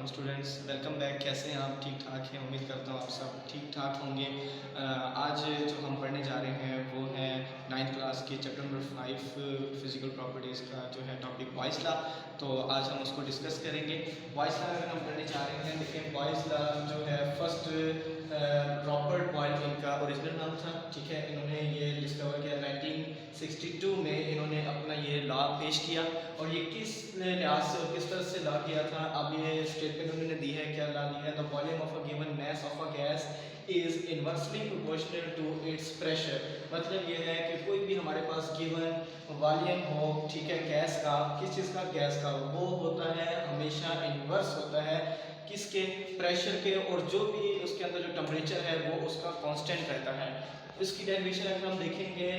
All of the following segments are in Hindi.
वालेकुम स्टूडेंट्स, वेलकम बैक। कैसे हैं आप? ठीक ठाक हैं? उम्मीद करता हूँ आप सब ठीक ठाक होंगे। आज जो हम पढ़ने जा रहे हैं वो है 9th क्लास के चैप्टर नंबर 5 फिज़िकल प्रॉपर्टीज़ का जो है टॉपिक बॉयज़ लॉ। तो आज हम उसको डिस्कस करेंगे। बॉयज़ लॉ अगर हम पढ़ने जा रहे हैं, देखिए बॉयज़ लॉ जो है फर्स्ट रॉबर्ट बॉयल इनका ओरिजिनल नाम था, ठीक है। इन्होंने ये डिस्कवर किया 1962 में, इन्होंने अपना ये लॉ पेश किया। और ये किस लिहाज से और किस तरह से लॉ किया था, अब ये स्टेटमेंट उन्होंने दी है। क्या लॉ दिया है? The volume of a given mass of a gas is inversely proportional to its pressure. मतलब ये है कि कोई भी हमारे पास गिवन वॉल्यूम हो, ठीक है, गैस का, किस चीज़ का? गैस का, वो होता है हमेशा इन्वर्स होता है किसके? प्रेशर के। और जो भी उसके अंदर जो टेम्परेचर है वो उसका कांस्टेंट रहता है। इसकी डेरिवेशन अगर हम देखेंगे,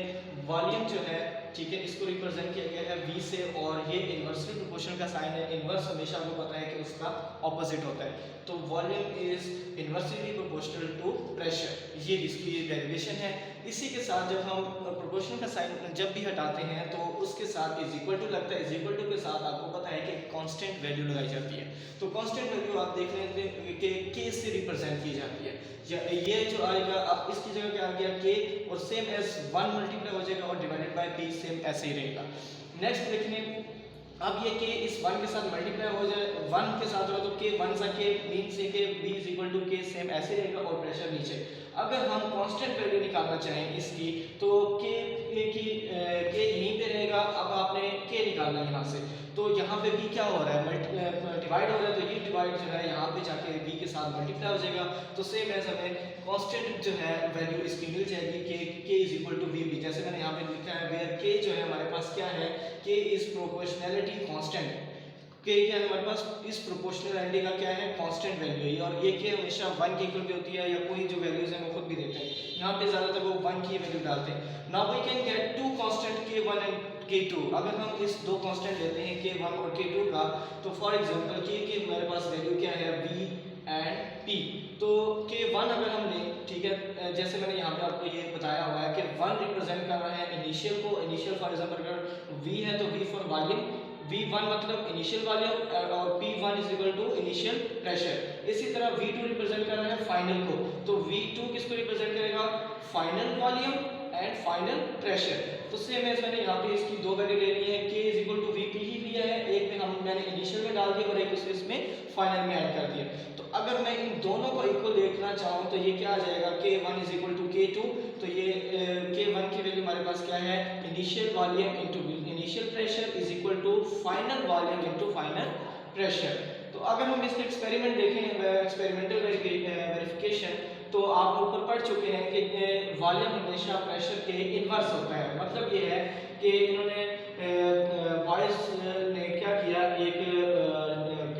वॉल्यूम जो है, ठीक है, इसको रिप्रेजेंट किया गया है v से, और ये इन्वर्सली प्रोपोर्शनल का साइन है। इन्वर्स हमेशा आपको पता है कि उसका ऑपोजिट होता है। तो volume is inversely proportional to pressure, ये इसकी डेरिवेशन है। इसी के साथ जब हम प्रोपोर्शनल का साइन जब भी हटाते हैं तो उसके साथ इज इक्वल टू लगता है। इज इक्वल टू के साथ आपको पता है कि कांस्टेंट वैल्यू लगाई जाती है। तो कांस्टेंट वैल्यू आप देख लेते हैं कि k से रिप्रेजेंट की जाती है। ये जो आएगा, अब इसकी जगह क्या आ गया? k, और सेम एज 1 मल्टीप्लाई हो जाएगा और डिवाइडेड बाय p, सेम ऐसे ही रहेगा। नेक्स्ट देखने, अब ये k इस 1 के साथ मल्टीप्लाई हो जाए, 1 के साथ होगा तो k 1 सा k मीन से k v is equal to k, same ऐसे रहेगा। और प्रेशर नीचे। अगर हम कांस्टेंट वैल्यू निकालना चाहें इसकी, तो k यहीं पे रहेगा। अब आपने k निकालना है यहाँ से, तो यहाँ पे v क्या हो रहा है? डिवाइड हो रहा है, तो ये डिवाइड जो है यहाँ पे जाके v के साथ मल्टीप्लाई हो जाएगा। तो सेम एज हमें कांस्टेंट जो है वैल्यू इसकी मिल जाएगी k is equal to v। जैसे मैंने यहाँ पे लिखा है, वेयर k जो है हमारे पास क्या है? k is proportionality constant. k क्या है हमारे पास? इस प्रोपोर्शनैलिटी का क्या है? कांस्टेंट वैल्यू है। और ये k हमेशा 1 के इक्वल भी होती है, या कोई जो वैल्यूज है वो खुद भी देते हैं। यहाँ पे ज्यादातर वो 1 की वैल्यू डालते हैं। Now we can get to constant k1 and k2। अगर हम इस दो कांस्टेंट लेते हैं k1 और k2 का, तो फॉर एग्जांपल k की हमारे पास वैल्यू क्या है? v and p। तो k1 अगर हम लें, ठीक है, जैसे मैंने यहाँ पे आपको ये बताया हुआ है कि 1 रिप्रेजेंट कर रहा है इनिशियल को। इनिशियल फॉर एग्जांपल अगर v है तो v फॉर वॉल्यूम, v1 मतलब इनिशियल वॉल्यूम, और p1 is equal to initial pressure. इसी तरह v2 रिप्रेजेंट कर रहा है फाइनल को, तो v2 किसको रिप्रेजेंट करेगा? Final volume and final pressure. तो सेम है, मैंने यहाँ पे इसकी दो वैल्यू ले ली है। k is equal to vp ही लिया है, एक में मैंने इनिशियल में डाल दिया और एक दूसरे इसमें फाइनल में ऐड कर दिया। तो अगर मैं इन दोनों को इक्वल देखना चाहूँ तो ये क्या आ जाएगा? k1 is equal to k2। तो ये k1 की वैल्यू हमारे पास क्या है? Initial volume into initial pressure is equal to final volume into final pressure. तो अगर हम इसके एक्सपेरिमेंट देखें, एक्सपेरिमेंटल वेरिफिकेशन, तो आप ऊपर पढ़ चुके हैं कि वॉल्यूम हमेशा प्रेशर के इन्वर्स होता है। मतलब ये है कि इन्होंने बॉयज ने क्या किया, एक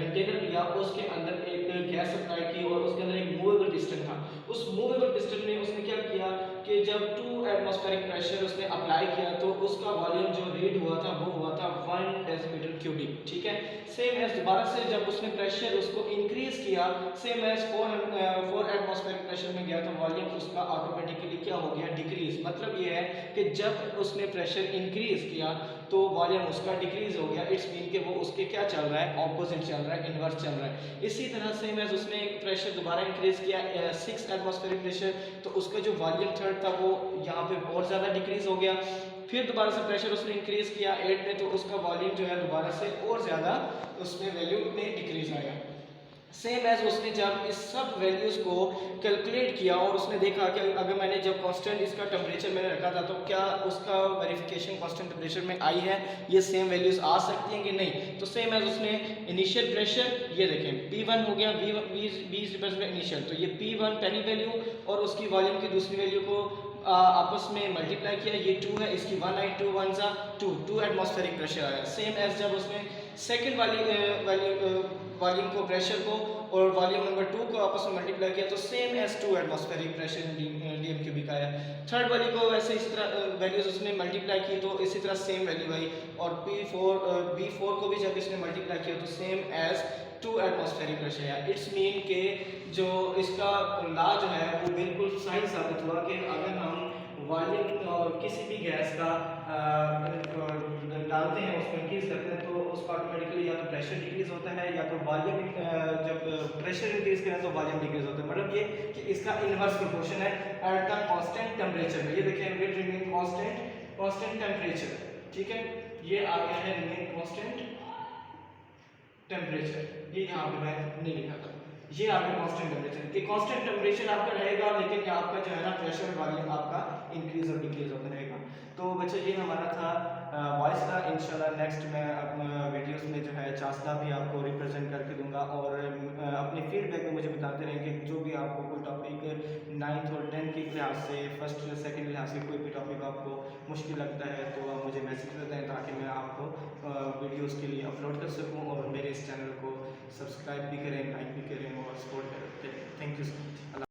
कंटेनर लिया, उसके अंदर एक गैस सप्लाई की और उसके अंदर एक मूवेबल पिस्टन था। उस मूवेबल पिस्टन में उसने क्या किया कि जब 2 एटमॉस्फेरिक प्रेशर उसने अप्लाई किया तो उसका वॉल्यूम जो रीड हुआ था वो हुआ था 1 डेसीमीटर क्यूबिक, ठीक है। सेम एज दोबारा से जब उसने प्रेशर उसको इंक्रीज किया, सेम एज 4 एटमॉस्फेरिक प्रेशर में गया तो वॉल्यूम उसका ऑटोमेटिकली क्या हो गया? डिक्रीज। मतलब ये है कि जब उसने प्रेशर इंक्रीज किया तो वॉल्यूम उसका डिक्रीज हो गया। इट्स मीन कि वो उसके क्या चल रहा है? ऑपोजिट चल रहा है, इन्वर्स चल रहा है। इसी तरह सेम एज उसने प्रेशर दोबारा इंक्रीज किया 6 एटमॉस्फेरिक प्रेशर, तो उसका जो वॉल्यूम थर्ड था वो यहाँ पे और ज़्यादा डिक्रीज हो गया। फिर दोबारा से प्रेशर उसने इंक्रीज किया 8 में, तो उसका वॉल्यूम जो है दोबारा से और ज़्यादा उसमें वैल्यू में डिक्रीज आया। सेम एज उसने जब इस सब वैल्यूज़ को कैलकुलेट किया और उसने देखा कि अगर मैंने जब कांस्टेंट इसका टेम्परेचर मैंने रखा था तो क्या उसका वेरिफिकेशन कांस्टेंट टेम्परेचर में आई है, ये सेम वैल्यूज़ आ सकती हैं कि नहीं। तो सेम एज उसने इनिशियल प्रेशर, ये देखें P1 हो गया, V रिप्रेजेंट इनिशियल, तो ये P1 पहली वैल्यू और उसकी वॉल्यूम की दूसरी वैल्यू को आपस में मल्टीप्लाई किया, ये 2 है, इसकी 1 आई 2 1 सा 2 एटमॉस्फेरिक प्रेशर आया। सेम एज जब उसने सेकंड वाली वॉल्यूम को, प्रेशर को और वॉल्यूम नंबर 2 को आपस में मल्टीप्लाई किया तो same as 2 atmospheric pressure DM cubic आया। थर्ड वाली को वैसे इसी तरह वैल्यूज उसने मल्टीप्लाई की तो इसी तरह सेम वैल्यू आई। और B4 को भी जब इसने मल्टीप्लाई किया तो सेम एज 2 एटमॉस्फेरिक प्रेशर आया। इट्स मीन के जो इसका लॉ जो है वो बिल्कुल सही साबित हुआ कि अगर हम वॉल्यूम और किसी भी गैस का डालते हैं, उसको इंक्रीज़ करते हैं, तो उसका ऑटोमेटिकली या तो प्रेशर डिक्रीज़ होता है या तो वॉल्यूम, जब प्रेशर इंक्रीज़ करें तो वॉल्यूम डिक्रीज़ होता है। मतलब ये कि इसका इन्वर्स प्रोपोर्शन है एट द कांस्टेंट टेम्परेचर में। ये देखें विल रिमेन कांस्टेंट टेम्परेचर, ठीक है, ये आ गया है रिमेन कांस्टेंट टेम्परेचर, ये यहाँ पे मैं नहीं लिखा था, ये आपका कांस्टेंट टेम्परेचर, कि कांस्टेंट टेम्परेचर आपका रहेगा, लेकिन आपका जो है ना प्रेशर वॉल्यूम आपका इंक्रीज और डिक्रीज होता रहेगा। तो बच्चों ये हमारा था वॉइस का। इंशाल्लाह नेक्स्ट मैं अपना वीडियोस में जो है चासदा भी आपको रिप्रेजेंट करके दूंगा, और अपने फीडबैक में मुझे बताते रहें कि जो भी आपको कोई टॉपिक 9th और 10th के लिहाज से, फर्स्ट या सेकंड लिहाज से कोई भी टॉपिक आपको मुश्किल लगता है तो आप मुझे मैसेज बताएं, ताकि मैं आपको वीडियोस के लिए अपलोड कर सकूं, और मेरे इस चैनल को सब्सक्राइब भी करें, लाइक भी करें और सपोर्ट करें। Thank you so much.